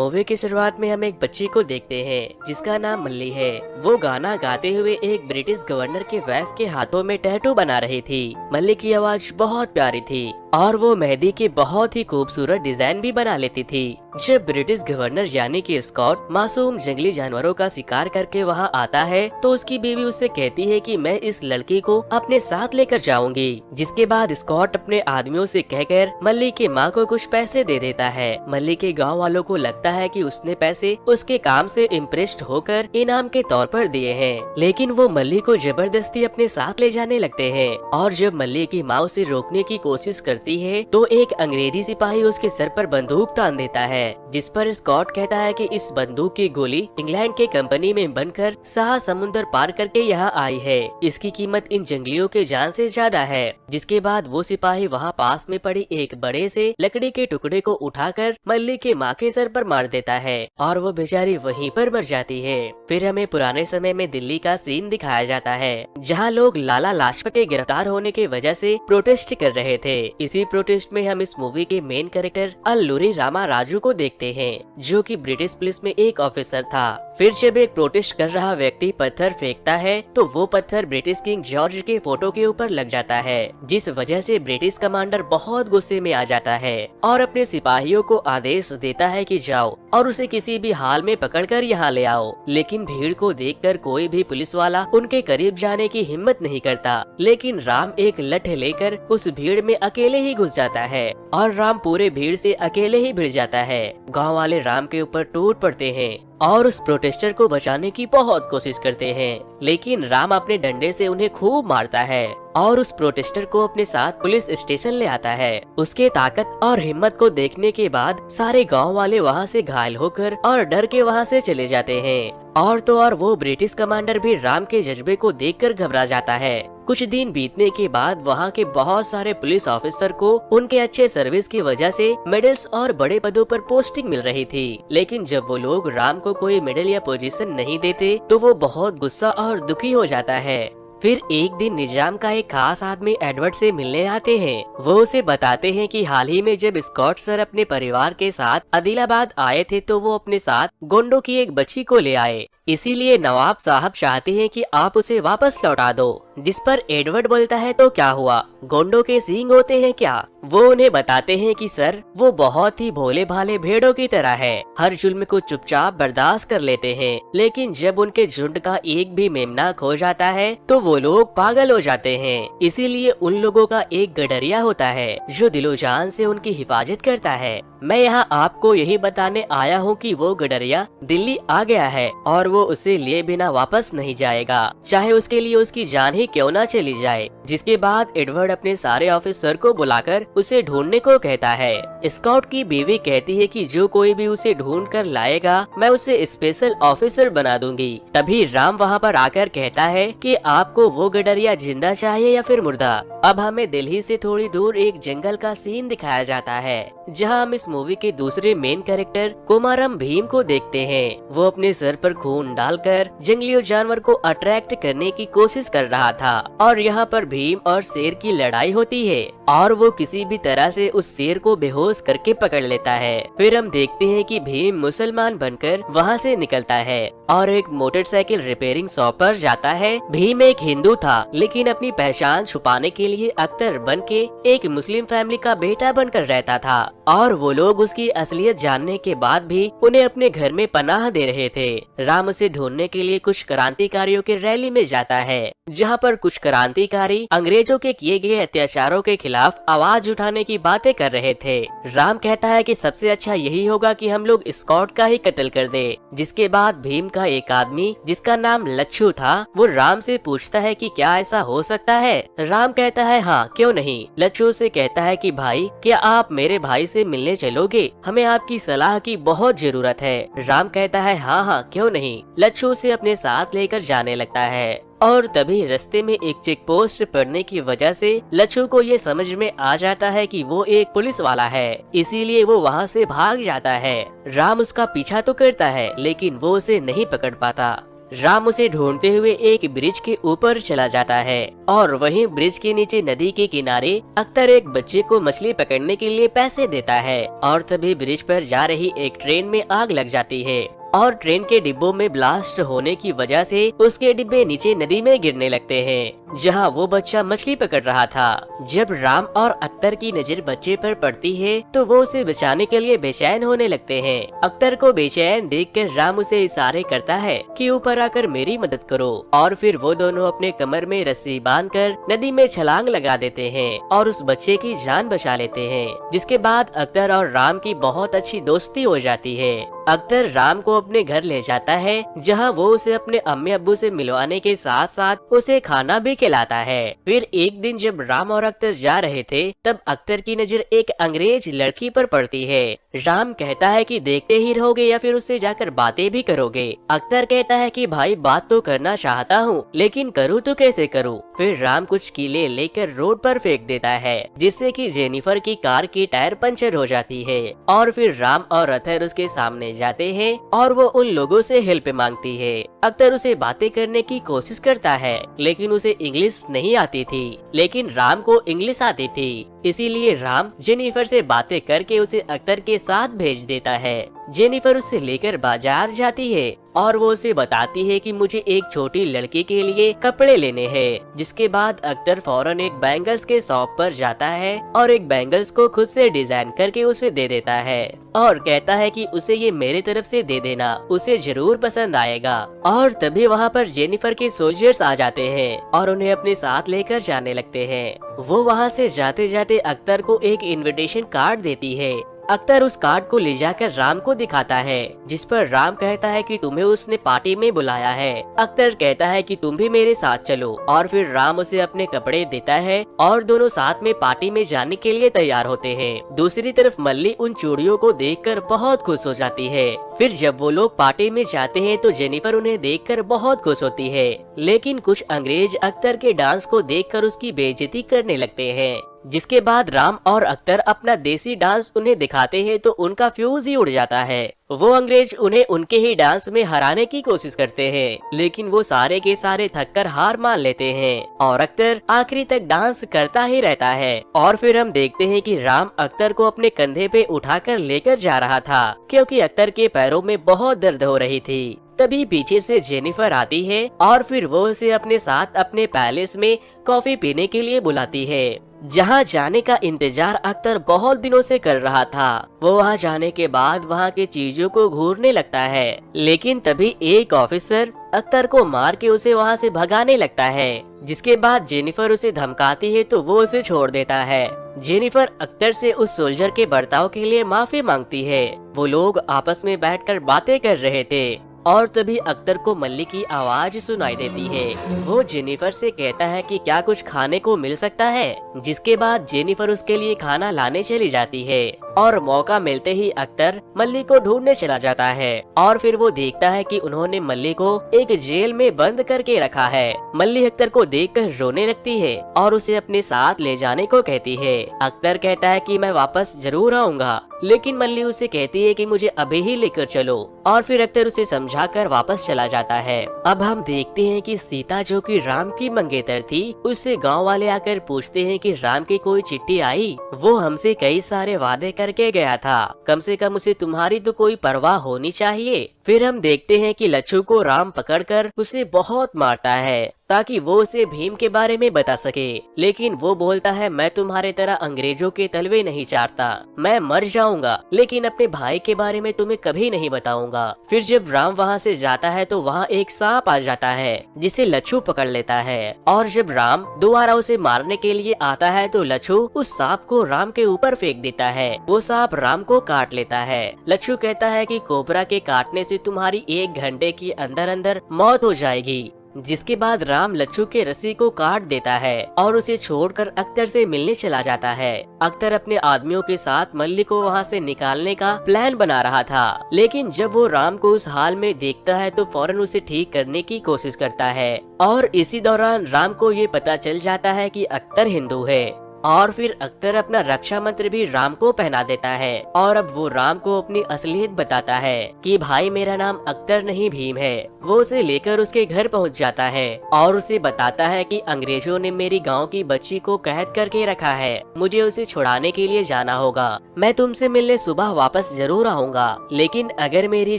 Movie की शुरुआत में हम एक बच्ची को देखते हैं जिसका नाम मल्ली है। वो गाना गाते हुए एक ब्रिटिश गवर्नर के वाइफ के हाथों में टैटू बना रही थी। मल्ली की आवाज बहुत प्यारी थी और वो मेहंदी के बहुत ही खूबसूरत डिजाइन भी बना लेती थी। जब ब्रिटिश गवर्नर यानी कि स्कॉट मासूम जंगली जानवरों का शिकार करके वहाँ आता है तो उसकी बीवी उससे कहती है कि मैं इस लड़की को अपने साथ लेकर जाऊंगी। जिसके बाद स्कॉट अपने आदमियों से कहकर मल्ली के माँ को कुछ पैसे दे देता है। मल्ली के गांव वालों को लगता है कि उसने पैसे उसके काम से इम्प्रेस्ड होकर इनाम के तौर पर दिए हैं, लेकिन वो मल्ली को जबरदस्ती अपने साथ ले जाने लगते हैं। और जब मल्ली की माँ उसे रोकने की कोशिश करती है तो एक अंग्रेजी सिपाही उसके सर पर बंदूक तान देता है, जिस पर स्कॉट कहता है कि इस बंदूक की गोली इंग्लैंड के कंपनी में बनकर 7 समुंदर पार करके यहाँ आई है। इसकी कीमत इन जंगलियों के जान से ज्यादा है। जिसके बाद वो सिपाही वहाँ पास में पड़ी एक बड़े से लकड़ी के टुकड़े को उठाकर मल्ली के माँ के सर पर मार देता है और वो बेचारी वहीं पर मर जाती है। फिर हमें पुराने समय में दिल्ली का सीन दिखाया जाता है जहाँ लोग लाला लाजपत के गिरफ्तार होने की वजह से प्रोटेस्ट कर रहे थे। इसी प्रोटेस्ट में हम इस मूवी के मेन कैरेक्टर अल्लूरी रामा राजू को देखते हैं, जो कि ब्रिटिश पुलिस में एक ऑफिसर था। फिर जब एक प्रोटेस्ट कर रहा व्यक्ति पत्थर फेंकता है तो वो पत्थर ब्रिटिश किंग जॉर्ज के फोटो के ऊपर लग जाता है, जिस वजह से ब्रिटिश कमांडर बहुत गुस्से में आ जाता है और अपने सिपाहियों को आदेश देता है कि जाओ और उसे किसी भी हाल में पकड़कर यहाँ ले आओ। लेकिन भीड़ को देखकर कोई भी पुलिस वाला उनके करीब जाने की हिम्मत नहीं करता। लेकिन राम एक लठ लेकर उस भीड़ में अकेले ही घुस जाता है और राम पूरे भीड़ से अकेले ही भिड़ जाता है। गाँव वाले राम के ऊपर टूट पड़ते हैं और उस प्रोटेस्टर को बचाने की बहुत कोशिश करते हैं, लेकिन राम अपने डंडे से उन्हें खूब मारता है और उस प्रोटेस्टर को अपने साथ पुलिस स्टेशन ले आता है। उसके ताकत और हिम्मत को देखने के बाद सारे गांव वाले वहां से घायल होकर और डर के वहां से चले जाते हैं। और तो और वो ब्रिटिश कमांडर भी राम के जज्बे को देखकर घबरा जाता है। कुछ दिन बीतने के बाद वहाँ के बहुत सारे पुलिस ऑफिसर को उनके अच्छे सर्विस की वजह से मेडल्स और बड़े पदों पर पोस्टिंग मिल रही थी, लेकिन जब वो लोग राम को कोई मेडल या पोजीशन नहीं देते तो वो बहुत गुस्सा और दुखी हो जाता है। फिर एक दिन निजाम का एक खास आदमी एडवर्ड से मिलने आते हैं। वो उसे बताते हैं कि हाल ही में जब स्कॉट सर अपने परिवार के साथ आदिलाबाद आए थे तो वो अपने साथ गोंडों की एक बच्ची को ले आए, इसीलिए नवाब साहब चाहते हैं कि आप उसे वापस लौटा दो। जिस पर एडवर्ड बोलता है तो क्या हुआ, गोंडों के सींग होते हैं क्या? वो उन्हें बताते हैं कि सर वो बहुत ही भोले भाले भेड़ों की तरह है, हर जुल्म को चुपचाप बर्दाश्त कर लेते हैं, लेकिन जब उनके झुंड का एक भी मेमना खो जाता है तो वो लोग पागल हो जाते हैं। इसीलिए उन लोगों का एक गडरिया होता है जो दिलो जान से उनकी हिफाजत करता है। मैं यहाँ आपको यही बताने आया हूँ कि वो गडरिया दिल्ली आ गया है और वो उसे लिए बिना वापस नहीं जाएगा, चाहे उसके लिए उसकी जान ही क्यों ना चली जाए। जिसके बाद एडवर्ड अपने सारे ऑफिसर को बुलाकर उसे ढूंढने को कहता है। स्कॉट की बीवी कहती है कि जो कोई भी उसे ढूंढ कर लाएगा मैं उसे स्पेशल ऑफिसर बना दूंगी। तभी राम वहाँ पर आकर कहता है कि आपको वो गडरिया जिंदा चाहिए या फिर मुर्दा। अब हमें दिल्ली से थोड़ी दूर एक जंगल का सीन दिखाया जाता है जहाँ हम इस मूवी के दूसरे मेन कैरेक्टर कोमाराम भीम को देखते हैं। वो अपने सर पर खून डालकर जंगली जानवर को अट्रैक्ट करने की कोशिश कर रहा था और यहाँ पर भीम और शेर की लड़ाई होती है और वो किसी भी तरह से उस शेर को बेहोश करके पकड़ लेता है। फिर हम देखते हैं कि भीम मुसलमान बनकर वहाँ से निकलता है और एक मोटरसाइकिल रिपेयरिंग शॉप पर जाता है। भीम एक हिंदू था लेकिन अपनी पहचान छुपाने के लिए अख्तर बन के एक मुस्लिम फैमिली का बेटा बनकर रहता था और वो लोग उसकी असलियत जानने के बाद भी उन्हें अपने घर में पनाह दे रहे थे। राम उसे ढूंढने के लिए कुछ क्रांतिकारियों की रैली में जाता है जहाँ पर कुछ क्रांतिकारी अंग्रेजों के किए गए अत्याचारों के खिलाफ आवाज उठाने की बातें कर रहे थे। राम कहता है कि सबसे अच्छा यही होगा कि हम लोग स्कॉट का ही कत्ल कर दे। जिसके बाद भीम का एक आदमी जिसका नाम लच्छू था वो राम से पूछता है कि क्या ऐसा हो सकता है। राम कहता है हाँ क्यों नहीं। लच्छू से कहता है कि भाई क्या आप मेरे भाई से मिलने चलोगे, हमें आपकी सलाह की बहुत जरूरत है। राम कहता है हाँ हाँ क्यों नहीं। लच्छू से अपने साथ लेकर जाने लगता है और तभी रास्ते में एक चेक पोस्ट पड़ने की वजह से लच्छू को ये समझ में आ जाता है कि वो एक पुलिस वाला है, इसीलिए वो वहाँ से भाग जाता है। राम उसका पीछा तो करता है लेकिन वो उसे नहीं पकड़ पाता। राम उसे ढूंढते हुए एक ब्रिज के ऊपर चला जाता है और वहीं ब्रिज के नीचे नदी के किनारे अख्तर एक बच्चे को मछली पकड़ने के लिए पैसे देता है और तभी ब्रिज पर जा रही एक ट्रेन में आग लग जाती है और ट्रेन के डिब्बों में ब्लास्ट होने की वजह से उसके डिब्बे नीचे नदी में गिरने लगते हैं, जहां वो बच्चा मछली पकड़ रहा था। जब राम और अख्तर की नजर बच्चे पर पड़ती है तो वो उसे बचाने के लिए बेचैन होने लगते हैं। अख्तर को बेचैन देखकर राम उसे इशारे करता है कि ऊपर आकर मेरी मदद करो और फिर वो दोनों अपने कमर में रस्सी बांधकर नदी में छलांग लगा देते हैं और उस बच्चे की जान बचा लेते हैं। जिसके बाद अख्तर और राम की बहुत अच्छी दोस्ती हो जाती है। अख्तर राम को अपने घर ले जाता है जहां वो उसे अपने अम्मी अब्बू से मिलवाने के साथ साथ उसे खाना भी खिलाता है। फिर एक दिन जब राम और अख्तर जा रहे थे तब अख्तर की नजर एक अंग्रेज लड़की पर पड़ती है। राम कहता है कि देखते ही रहोगे या फिर उससे जाकर बातें भी करोगे। अख्तर कहता है कि भाई बात तो करना चाहता हूँ लेकिन करूँ तो कैसे करूँ। फिर राम कुछ कीले लेकर रोड पर फेंक देता है जिससे कि जेनिफर की कार की टायर पंचर हो जाती है और फिर राम और अख्तर उसके सामने जाते हैं और वो उन लोगों से हेल्प मांगती है। अख्तर उसे बातें करने की कोशिश करता है लेकिन उसे इंग्लिश नहीं आती थी, लेकिन राम को इंग्लिश आती थी। इसीलिए राम जेनिफर से बातें करके उसे अख्तर के साथ भेज देता है। जेनिफर उसे लेकर बाजार जाती है और वो उसे बताती है कि मुझे एक छोटी लड़की के लिए कपड़े लेने हैं। जिसके बाद अख्तर फौरन एक बैंगल्स के शॉप पर जाता है और एक बैंगल्स को खुद से डिजाइन करके उसे दे देता है और कहता है कि उसे ये मेरे तरफ से दे देना, उसे जरूर पसंद आएगा। और तभी वहाँ पर जेनिफर के सोल्जर्स आ जाते हैं और उन्हें अपने साथ लेकर जाने लगते हैं। वो वहाँ से जाते जाते अख्तर को एक इनविटेशन कार्ड देती है। अख्तर उस कार्ड को ले जाकर राम को दिखाता है जिस पर राम कहता है कि तुम्हें उसने पार्टी में बुलाया है। अख्तर कहता है कि तुम भी मेरे साथ चलो और फिर राम उसे अपने कपड़े देता है और दोनों साथ में पार्टी में जाने के लिए तैयार होते हैं। दूसरी तरफ मल्ली उन चूड़ियों को देखकर बहुत खुश हो जाती है। फिर जब वो लोग पार्टी में जाते हैं तो जेनिफर उन्हें देखकर बहुत खुश होती है, लेकिन कुछ अंग्रेज अख्तर के डांस को देखकर उसकी बेइज्जती करने लगते हैं। जिसके बाद राम और अख्तर अपना देसी डांस उन्हें दिखाते हैं तो उनका फ्यूज ही उड़ जाता है। वो अंग्रेज उन्हें उनके ही डांस में हराने की कोशिश करते हैं, लेकिन वो सारे के सारे थककर हार मान लेते हैं और अख्तर आखिरी तक डांस करता ही रहता है। और फिर हम देखते हैं कि राम अख्तर को अपने कंधे पे उठाकर लेकर जा रहा था क्योंकि अख्तर के पैरों में बहुत दर्द हो रही थी। तभी पीछे से जेनिफर आती है और फिर वो उसे अपने साथ अपने पैलेस में कॉफी पीने के लिए बुलाती है, जहाँ जाने का इंतजार अख्तर बहुत दिनों से कर रहा था। वो वहाँ जाने के बाद वहाँ के चीजों को घूरने लगता है, लेकिन तभी एक ऑफिसर अख्तर को मार के उसे वहाँ से भगाने लगता है। जिसके बाद जेनिफर उसे धमकाती है तो वो उसे छोड़ देता है। जेनिफर अख्तर से उस सोल्जर के बर्ताव के लिए माफी मांगती है। वो लोग आपस में बैठकर बातें कर रहे थे और तभी अख्तर को मल्ली की आवाज सुनाई देती है। वो जेनिफर से कहता है कि क्या कुछ खाने को मिल सकता है, जिसके बाद जेनिफर उसके लिए खाना लाने चली जाती है और मौका मिलते ही अख्तर मल्ली को ढूंढने चला जाता है और फिर वो देखता है कि उन्होंने मल्ली को एक जेल में बंद करके रखा है। मल्ली अख्तर को देखकर रोने लगती है और उसे अपने साथ ले जाने को कहती है। अख्तर कहता है कि मैं वापस जरूर आऊंगा, लेकिन मल्ली उसे कहती है कि मुझे अभी ही लेकर चलो और फिर अख्तर उसे समझाकर वापस चला जाता है। अब हम देखते हैं कि सीता जो कि राम की मंगेतर थी, उससे गांव वाले आकर पूछते हैं कि राम की कोई चिट्ठी आई। वो हमसे कई सारे वादे करके गया था, कम से कम उसे तुम्हारी तो कोई परवाह होनी चाहिए। फिर हम देखते हैं कि लच्छू को राम पकड़कर उसे बहुत मारता है ताकि वो उसे भीम के बारे में बता सके, लेकिन वो बोलता है मैं तुम्हारे तरह अंग्रेजों के तलवे नहीं चाटता, मैं मर जाऊंगा लेकिन अपने भाई के बारे में तुम्हें कभी नहीं बताऊंगा। फिर जब राम वहाँ से जाता है तो वहाँ एक सांप आ जाता है जिसे लच्छू पकड़ लेता है और जब राम दोबारा उसे मारने के लिए आता है तो लच्छू उस सांप को राम के ऊपर फेंक देता है। वो सांप राम को काट लेता है। लच्छू कहता है कि कोबरा के काटने से तुम्हारी 1 घंटे के अंदर अंदर मौत हो जाएगी। जिसके बाद राम लच्छू के रस्सी को काट देता है और उसे छोड़कर अख्तर से मिलने चला जाता है। अख्तर अपने आदमियों के साथ मल्ली को वहाँ से निकालने का प्लान बना रहा था, लेकिन जब वो राम को उस हाल में देखता है तो फौरन उसे ठीक करने की कोशिश करता है और इसी दौरान राम को ये पता चल जाता है कि अख्तर हिंदू है और फिर अख्तर अपना रक्षा मंत्र भी राम को पहना देता है और अब वो राम को अपनी असलियत बताता है कि भाई मेरा नाम अख्तर नहीं भीम है। वो उसे लेकर उसके घर पहुंच जाता है और उसे बताता है कि अंग्रेजों ने मेरी गांव की बच्ची को कैद करके रखा है, मुझे उसे छुड़ाने के लिए जाना होगा। मैं तुमसे मिलने सुबह वापस जरूर आऊंगा, लेकिन अगर मेरी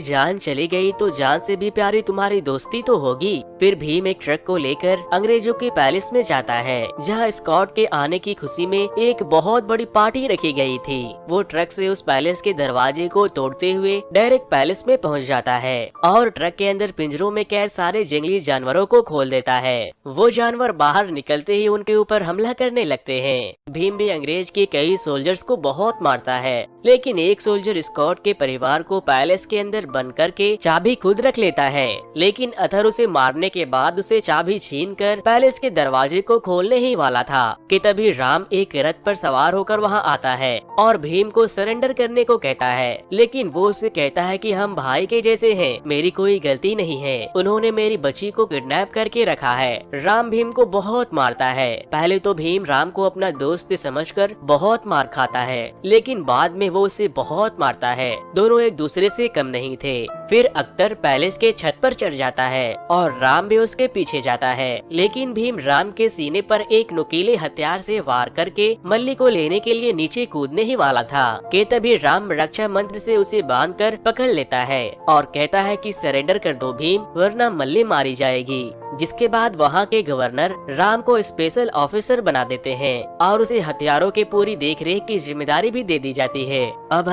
जान चली गई तो जान से भी प्यारी तुम्हारी दोस्ती तो होगी। फिर भीम एक ट्रक को लेकर अंग्रेजों के पैलेस में जाता है, जहां स्कॉट के आने की खुशी में एक बहुत बड़ी पार्टी रखी गई थी। वो ट्रक से उस पैलेस के दरवाजे को तोड़ते हुए डायरेक्ट पैलेस में पहुंच जाता है और ट्रक के अंदर पिंजरों में कैद सारे जंगली जानवरों को खोल देता है। वो जानवर बाहर निकलते ही उनके ऊपर हमला करने लगते हैं। भीम भी अंग्रेज के कई सोल्जर्स को बहुत मारता है, लेकिन एक सोल्जर स्कॉट के परिवार को पैलेस के अंदर बंद करके चाबी खुद रख लेता है। लेकिन अथर उसे मारने के बाद उसे चाबी छीनकर पैलेस के दरवाजे को खोलने ही वाला था कि तभी राम एक रथ पर सवार होकर वहां आता है और भीम को सरेंडर करने को कहता है। लेकिन वो उसे कहता है कि हम भाई के जैसे हैं, मेरी कोई गलती नहीं है, उन्होंने मेरी बच्ची को किडनैप करके रखा है। राम भीम को बहुत मारता है। पहले तो भीम राम को अपना दोस्त समझकर बहुत मार खाता है, लेकिन बाद में वो उसे बहुत मारता है। दोनों एक दूसरे से कम नहीं थे। फिर अख्तर पैलेस के छत पर चढ़ जाता है और राम भी उसके पीछे जाता है, लेकिन भीम राम के सीने पर एक नुकीले हथियार से वार करके मल्ली को लेने के लिए नीचे कूदने ही वाला था कि तभी राम रक्षा मंत्र से उसे बांधकर पकड़ लेता है और कहता है कि सरेंडर कर दो भीम, वरना मल्ली मारी जाएगी। जिसके बाद वहाँ के गवर्नर राम को स्पेशल ऑफिसर बना देते हैं और उसे हथियारों के पूरी देखरेख की जिम्मेदारी भी दे दी जाती है। अब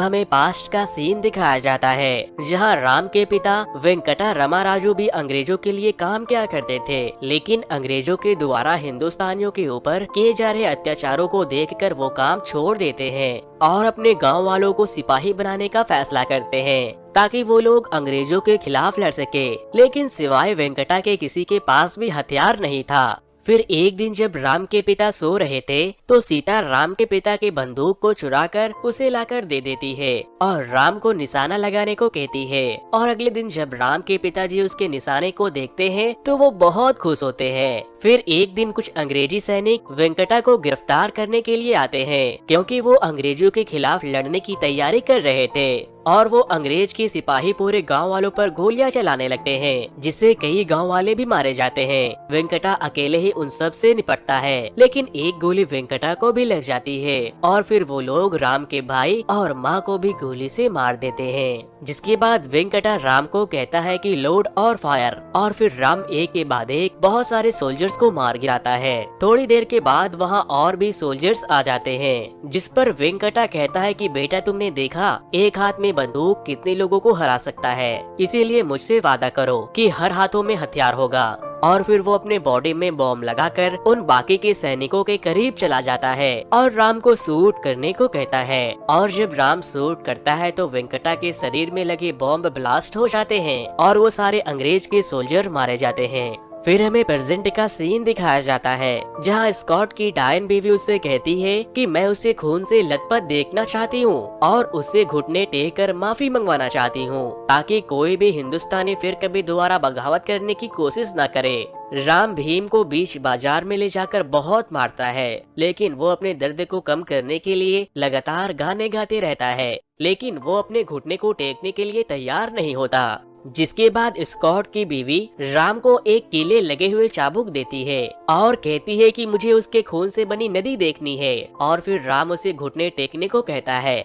हमें पास्ट का सीन दिखाया जाता है, जहाँ राम के पिता वेंकटा रमाराजू भी अंग्रेजों के लिए काम किया करते थे, लेकिन अंग्रेजों के द्वारा हिंदुस्तानियों के ऊपर किए जा रहे अत्याचारों को देखकर वो काम छोड़ देते हैं और अपने गांव वालों को सिपाही बनाने का फैसला करते हैं ताकि वो लोग अंग्रेजों के खिलाफ लड़ सके। लेकिन सिवाय वेंकटा के किसी के पास भी हथियार नहीं था। फिर एक दिन जब राम के पिता सो रहे थे तो सीता राम के पिता के बंदूक को चुराकर उसे लाकर दे देती है और राम को निशाना लगाने को कहती है। और अगले दिन जब राम के पिताजी उसके निशाने को देखते हैं तो वो बहुत खुश होते हैं। फिर एक दिन कुछ अंग्रेजी सैनिक वेंकटा को गिरफ्तार करने के लिए आते हैं, क्योंकि वो अंग्रेजों के खिलाफ लड़ने की तैयारी कर रहे थे और वो अंग्रेज के सिपाही पूरे गांव वालों पर गोलियां चलाने लगते हैं, जिससे कई गांव वाले भी मारे जाते हैं। वेंकटा अकेले ही उन सब से निपटता है, लेकिन एक गोली वेंकटा को भी लग जाती है और फिर वो लोग राम के भाई और माँ को भी गोली से मार देते हैं। जिसके बाद वेंकटा राम को कहता है कि लोड और फायर, और फिर राम एक के बाद एक बहुत सारे सोल्जर्स को मार गिराता है। थोड़ी देर के बाद वहाँ और भी सोल्जर्स आ जाते हैं, जिस पर वेंकटा कहता है कि बेटा तुमने देखा एक हाथ में बंदूक कितने लोगों को हरा सकता है, इसीलिए मुझसे वादा करो कि हर हाथों में हथियार होगा। और फिर वो अपने बॉडी में बॉम्ब लगाकर उन बाकी के सैनिकों के करीब चला जाता है और राम को शूट करने को कहता है। और जब राम शूट करता है तो वेंकटा के शरीर में लगे बॉम्ब ब्लास्ट हो जाते हैं और वो सारे अंग्रेज के सोल्जर मारे जाते हैं। फिर हमें प्रेजेंट का सीन दिखाया जाता है, जहां स्कॉट की डायन बीवी उससे कहती है कि मैं उसे खून से लथपथ देखना चाहती हूं और उससे घुटने टेक कर माफी मंगवाना चाहती हूं, ताकि कोई भी हिंदुस्तानी फिर कभी दोबारा बगावत करने की कोशिश न करे। राम भीम को बीच बाजार में ले जाकर बहुत मारता है, लेकिन वो अपने दर्द को कम करने के लिए लगातार गाने गाते रहता है, लेकिन वो अपने घुटने को टेकने के लिए तैयार नहीं होता। जिसके बाद स्कॉट की बीवी राम को एक कीले लगे हुए चाबुक देती है और कहती है कि मुझे उसके खून से बनी नदी देखनी है, और फिर राम उसे घुटने टेकने को कहता है।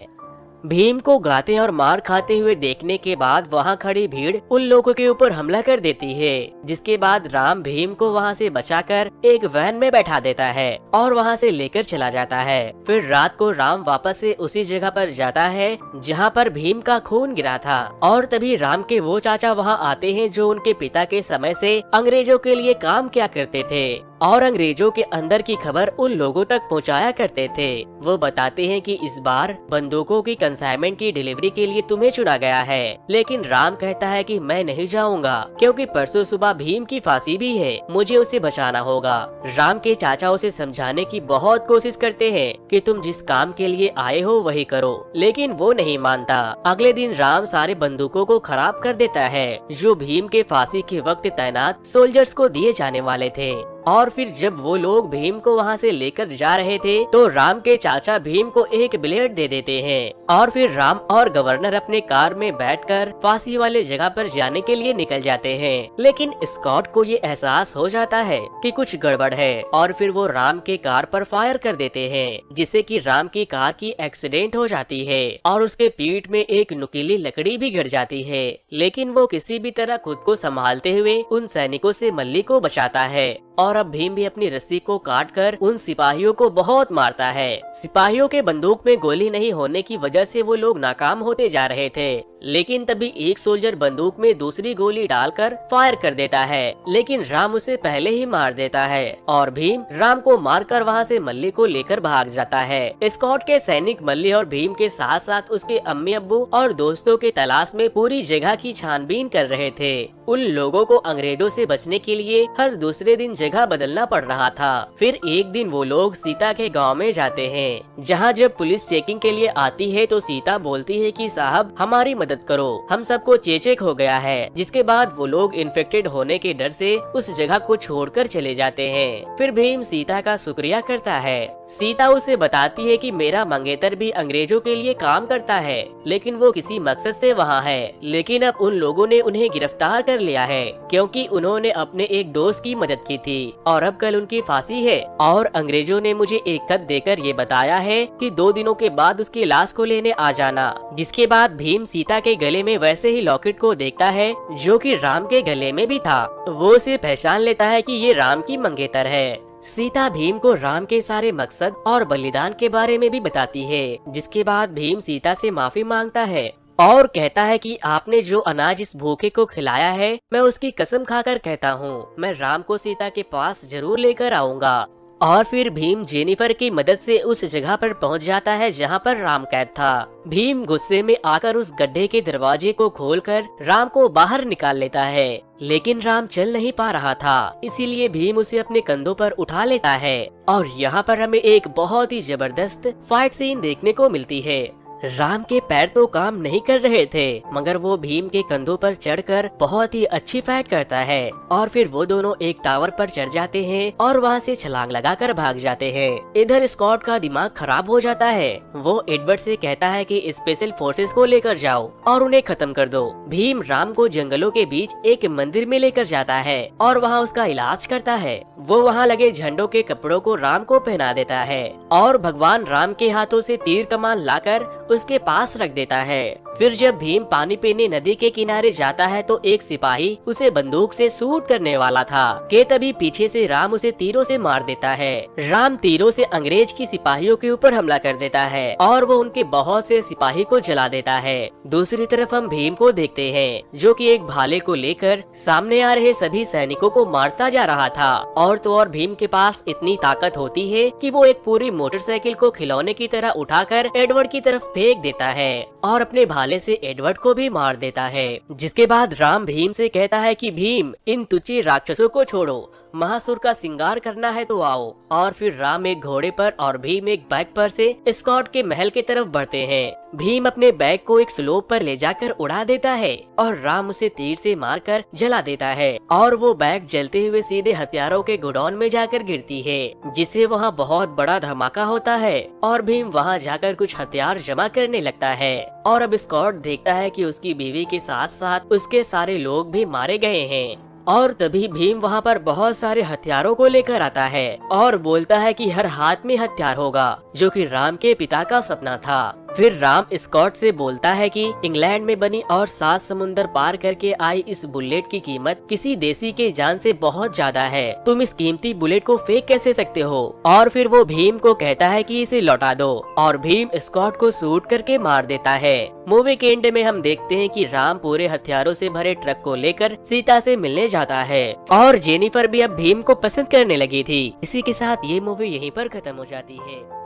भीम को गाते और मार खाते हुए देखने के बाद वहाँ खड़ी भीड़ उन लोगों के ऊपर हमला कर देती है, जिसके बाद राम भीम को वहाँ से बचाकर एक वैन में बैठा देता है और वहाँ से लेकर चला जाता है। फिर रात को राम वापस से उसी जगह पर जाता है जहाँ पर भीम का खून गिरा था, और तभी राम के वो चाचा वहाँ आते हैं जो उनके पिता के समय से अंग्रेजों के लिए काम किया करते थे और अंग्रेजों के अंदर की खबर उन लोगों तक पहुंचाया करते थे। वो बताते हैं कि इस बार बंदूकों की कंसाइनमेंट की डिलीवरी के लिए तुम्हें चुना गया है, लेकिन राम कहता है कि मैं नहीं जाऊंगा क्योंकि परसों सुबह भीम की फांसी भी है, मुझे उसे बचाना होगा। राम के चाचा उसे समझाने की बहुत कोशिश करते हैं कि तुम जिस काम के लिए आए हो वही करो, लेकिन वो नहीं मानता। अगले दिन राम सारे बंदूकों को खराब कर देता है जो भीम के फांसी के वक्त तैनात सोल्जर्स को दिए जाने वाले थे। और फिर जब वो लोग भीम को वहाँ से लेकर जा रहे थे तो राम के चाचा भीम को एक ब्लेड दे देते हैं और फिर राम और गवर्नर अपने कार में बैठकर फांसी वाले जगह पर जाने के लिए निकल जाते हैं। लेकिन स्कॉट को ये एहसास हो जाता है कि कुछ गड़बड़ है और फिर वो राम के कार पर फायर कर देते हैं, जिससे कि राम की कार की एक्सीडेंट हो जाती है और उसके पीठ में एक नुकीली लकड़ी भी गिर जाती है। लेकिन वो किसी भी तरह खुद को संभालते हुए उन सैनिकों से मल्ली को बचाता है और अब भीम भी अपनी रस्सी को काटकर उन सिपाहियों को बहुत मारता है। सिपाहियों के बंदूक में गोली नहीं होने की वजह से वो लोग नाकाम होते जा रहे थे, लेकिन तभी एक सोल्जर बंदूक में दूसरी गोली डालकर फायर कर देता है, लेकिन राम उसे पहले ही मार देता है और भीम राम को मारकर वहां से मल्ली को लेकर भाग जाता है। स्कॉट के सैनिक मल्ली और भीम के साथ साथ उसके अम्मी अब्बू और दोस्तों के तलाश में पूरी जगह की छानबीन कर रहे थे। उन लोगों को अंग्रेजों से बचने के लिए हर दूसरे दिन जगह बदलना पड़ रहा था। फिर एक दिन वो लोग सीता के गांव में जाते हैं, जहां जब पुलिस चेकिंग के लिए आती है तो सीता बोलती है कि साहब हमारी मदद करो, हम सबको चेचक हो गया है। जिसके बाद वो लोग इन्फेक्टेड होने के डर से उस जगह को छोड़कर चले जाते हैं। फिर भीम सीता का शुक्रिया करता है। सीता उसे बताती है कि मेरा मंगेतर भी अंग्रेजों के लिए काम करता है, लेकिन वो किसी मकसद से वहाँ है। लेकिन अब उन लोगों ने उन्हें गिरफ्तार कर लिया है क्योंकि उन्होंने अपने एक दोस्त की मदद की थी और अब कल उनकी फांसी है। और अंग्रेजों ने मुझे एक खत देकर ये बताया है कि 2 दिनों के बाद उसकी लाश को लेने आ जाना। जिसके बाद भीम सीता के गले में वैसे ही लॉकेट को देखता है जो कि राम के गले में भी था। वो उसे पहचान लेता है कि ये राम की मंगेतर है। सीता भीम को राम के सारे मकसद और बलिदान के बारे में भी बताती है। जिसके बाद भीम सीता से माफी मांगता है और कहता है कि आपने जो अनाज इस भूखे को खिलाया है, मैं उसकी कसम खाकर कहता हूँ मैं राम को सीता के पास जरूर लेकर आऊंगा। और फिर भीम जेनिफर की मदद से उस जगह पर पहुंच जाता है जहां पर राम कैद था। भीम गुस्से में आकर उस गड्ढे के दरवाजे को खोलकर राम को बाहर निकाल लेता है, लेकिन राम चल नहीं पा रहा था, इसीलिए भीम उसे अपने कंधों पर उठा लेता है। और यहाँ पर हमें एक बहुत ही जबरदस्त फाइट सीन देखने को मिलती है। राम के पैर तो काम नहीं कर रहे थे, मगर वो भीम के कंधों पर चढ़कर बहुत ही अच्छी फाइट करता है। और फिर वो दोनों एक टावर पर चढ़ जाते हैं और वहाँ से छलांग लगाकर भाग जाते हैं। इधर स्कॉट का दिमाग खराब हो जाता है। वो एडवर्ड से कहता है कि स्पेशल फोर्सेस को लेकर जाओ और उन्हें खत्म कर दो। भीम राम को जंगलों के बीच एक मंदिर में लेकर जाता है और वहाँ उसका इलाज करता है। वो वहाँ लगे झंडों के कपड़ों को राम को पहना देता है और भगवान राम के हाथों से तीर कमान लाकर उसके पास रख देता है। फिर जब भीम पानी पीने नदी के किनारे जाता है तो एक सिपाही उसे बंदूक से शूट करने वाला था कि तभी पीछे से राम उसे तीरों से मार देता है। राम तीरों से अंग्रेज की सिपाहियों के ऊपर हमला कर देता है और वो उनके बहुत से सिपाही को जला देता है। दूसरी तरफ हम भीम को देखते हैं जो कि एक भाले को लेकर सामने आ रहे सभी सैनिकों को मारता जा रहा था। और तो और भीम के पास इतनी ताकत होती है कि वो एक पूरी मोटरसाइकिल को खिलौने की तरह उठाकर एडवर्ड की तरफ फेंक देता है और अपने भाले से एडवर्ड को भी मार देता है। जिसके बाद राम भीम से कहता है कि भीम इन तुच्छ राक्षसों को छोड़ो, महासुर का श्रृंगार करना है तो आओ। और फिर राम एक घोड़े पर और भीम एक बैग पर से स्कॉट के महल की तरफ बढ़ते हैं। भीम अपने बैग को एक स्लोप पर ले जाकर उड़ा देता है और राम उसे तीर से मारकर जला देता है और वो बैग जलते हुए सीधे हथियारों के गोडाउन में जाकर गिरती है, जिससे वहाँ बहुत बड़ा धमाका होता है और भीम वहाँ जाकर कुछ हथियार जमा करने लगता है। और अब स्कॉट देखता है कि उसकी बीवी के साथ साथ उसके सारे लोग भी मारे गए हैं। और तभी भीम वहाँ पर बहुत सारे हथियारों को लेकर आता है और बोलता है कि हर हाथ में हथियार होगा, जो कि राम के पिता का सपना था। फिर राम स्कॉट से बोलता है कि इंग्लैंड में बनी और 7 समुंदर पार करके आई इस बुलेट की कीमत किसी देसी के जान से बहुत ज्यादा है, तुम इस कीमती बुलेट को फेंक कैसे सकते हो। और फिर वो भीम को कहता है कि इसे लौटा दो और भीम स्कॉट को शूट करके मार देता है। मूवी के एंड में हम देखते हैं कि राम पूरे हथियारों से भरे ट्रक को लेकर सीता से मिलने जाता है और जेनिफर भी अब भीम को पसंद करने लगी थी। इसी के साथ ये मूवी यहीं पर खत्म हो जाती है।